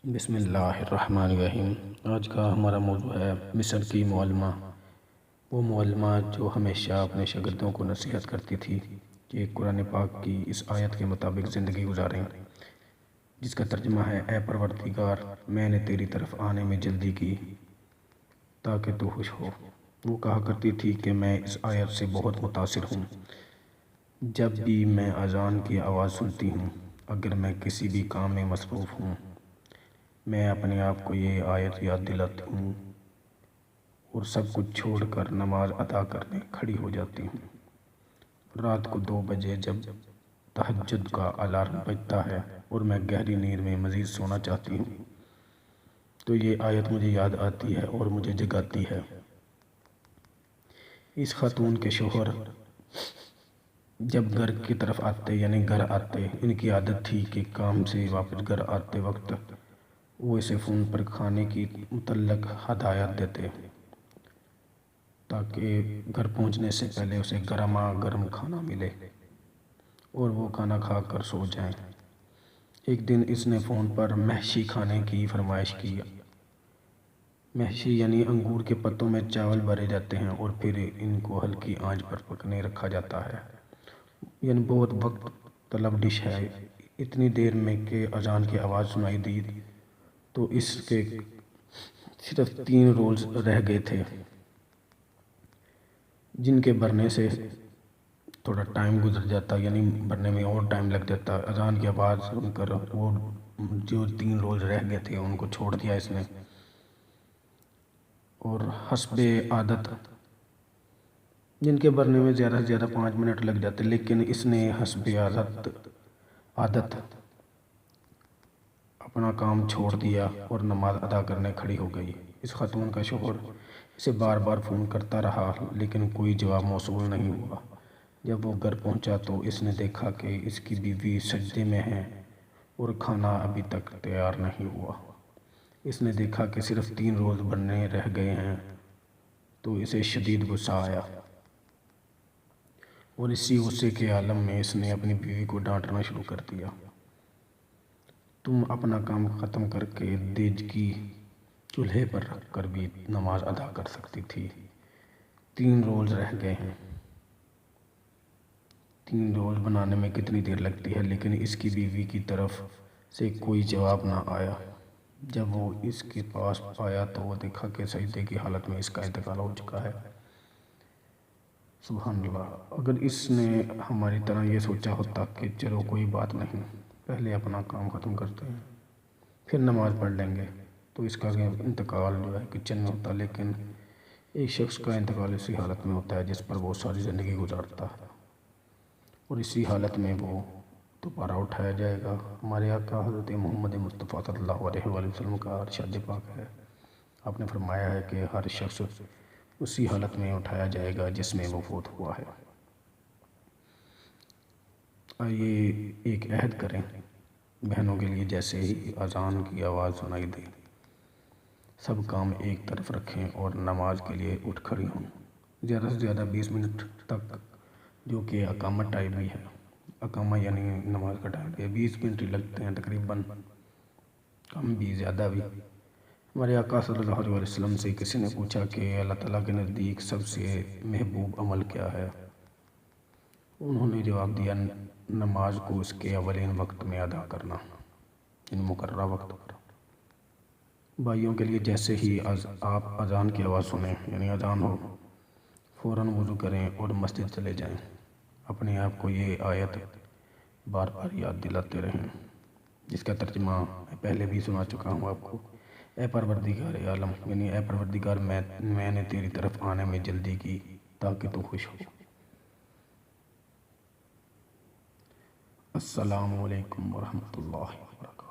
بسم اللہ الرحمن الرحیم۔ آج کا ہمارا موضوع ہے مصر کی معلمہ۔ وہ معلمہ جو ہمیشہ اپنے شاگردوں کو نصیحت کرتی تھی کہ قرآن پاک کی اس آیت کے مطابق زندگی گزاریں، جس کا ترجمہ ہے: اے پروردگار، میں نے تیری طرف آنے میں جلدی کی تاکہ تو خوش ہو۔ وہ کہا کرتی تھی کہ میں اس آیت سے بہت متاثر ہوں۔ جب بھی میں اذان کی آواز سنتی ہوں، اگر میں کسی بھی کام میں مصروف ہوں، میں اپنے آپ کو یہ آیت یاد دلاتی ہوں اور سب کچھ چھوڑ کر نماز ادا کرنے کھڑی ہو جاتی ہوں۔ رات کو 2 بجے جب تہجد کا الارم بجتا ہے اور میں گہری نیند میں مزید سونا چاہتی ہوں، تو یہ آیت مجھے یاد آتی ہے اور مجھے جگاتی ہے۔ اس خاتون کے شوہر جب گھر کی طرف آتے یعنی گھر آتے، ان کی عادت تھی کہ کام سے واپس گھر آتے وقت وہ اسے فون پر کھانے کی متعلق ہدایات دیتے تاکہ گھر پہنچنے سے پہلے اسے گرما گرم کھانا ملے اور وہ کھانا کھا کر سو جائیں۔ ایک دن اس نے فون پر محشی کھانے کی فرمائش کی۔ محشی یعنی انگور کے پتوں میں چاول بھرے جاتے ہیں اور پھر ان کو ہلکی آنچ پر پکنے رکھا جاتا ہے، یعنی بہت وقت طلب ڈش ہے۔ اتنی دیر میں کہ اذان کی آواز سنائی دی تو اس کے صرف 3 رولز رہ گئے تھے، جن کے بھرنے سے تھوڑا ٹائم گزر جاتا، یعنی بھرنے میں اور ٹائم لگ جاتا۔ اذان کی آواز سن کر وہ جو 3 رولز رہ گئے تھے ان کو چھوڑ دیا اس نے، اور حسب عادت جن کے بھرنے میں زیادہ سے زیادہ 5 منٹ لگ جاتے، لیکن اس نے حسب عادت اپنا کام چھوڑ دیا اور نماز ادا کرنے کھڑی ہو گئی۔ اس خاتون کا شوہر اسے بار بار فون کرتا رہا لیکن کوئی جواب موصول نہیں ہوا۔ جب وہ گھر پہنچا تو اس نے دیکھا کہ اس کی بیوی سجدے میں ہے اور کھانا ابھی تک تیار نہیں ہوا۔ اس نے دیکھا کہ صرف 3 رولز بھرنے رہ گئے ہیں تو اسے شدید غصہ آیا، اور اسی غصے کے عالم میں اس نے اپنی بیوی کو ڈانٹنا شروع کر دیا: تم اپنا کام ختم کر کے دیگچی چولہے پر رکھ کر بھی نماز ادا کر سکتی تھی۔ 3 رولز رہ گئے ہیں۔ 3 رولز بنانے میں کتنی دیر لگتی ہے، لیکن اس کی بیوی کی طرف سے کوئی جواب نہ آیا۔ جب وہ اس کے پاس آیا تو وہ دیکھا کہ سجدے کی حالت میں اس کا انتقال ہو چکا ہے۔ سبحان اللہ! اگر اس نے ہماری طرح یہ سوچا ہوتا کہ چلو کوئی بات نہیں، پہلے اپنا کام ختم کرتے ہیں پھر نماز پڑھ لیں گے، تو اس کا انتقال جو ہے کچن میں ہوتا۔ لیکن ایک شخص کا انتقال اسی حالت میں ہوتا ہے جس پر وہ ساری زندگی گزارتا ہے، اور اسی حالت میں وہ دوبارہ اٹھایا جائے گا۔ ہمارے آقا حضرت محمد مصطفیٰ صلی اللہ علیہ وآلہ وسلم کا ارشاد پاک ہے، آپ نے فرمایا ہے کہ ہر شخص اسی حالت میں اٹھایا جائے گا جس میں وہ فوت ہوا ہے۔ آئیے ایک عہد کریں بہنوں کے لیے: جیسے ہی اذان کی آواز سنائی دے، سب کام ایک طرف رکھیں اور نماز کے لیے اٹھ کھڑی ہوں۔ زیادہ سے زیادہ 20 منٹ تک، جو کہ اقامہ ٹائم بھی ہے، اقامہ یعنی نماز کا ٹائم ہے، 20 منٹ ہی لگتے ہیں تقریباً، کم بھی زیادہ بھی۔ ہمارے آقا صلی اللہ علیہ وسلم سے کسی نے پوچھا کہ اللہ تعالیٰ کے نزدیک سب سے محبوب عمل کیا ہے؟ انہوں نے جواب دیا: نماز کو اس کے اولین وقت میں ادا کرنا، یعنی مقررہ وقت پر۔ بھائیوں کے لیے، جیسے ہی آپ اذان کی آواز سنیں، یعنی اذان ہو، فوراً وضو کریں اور مسجد چلے جائیں۔ اپنے آپ کو یہ آیت بار بار یاد دلاتے رہیں، جس کا ترجمہ میں پہلے بھی سنا چکا ہوں آپ کو: اے پروردگار عالم، یعنی اے پروردگار، میں نے تیری طرف آنے میں جلدی کی تاکہ تو خوش ہو۔ السلام علیکم ورحمۃ اللہ وبرکاتہ۔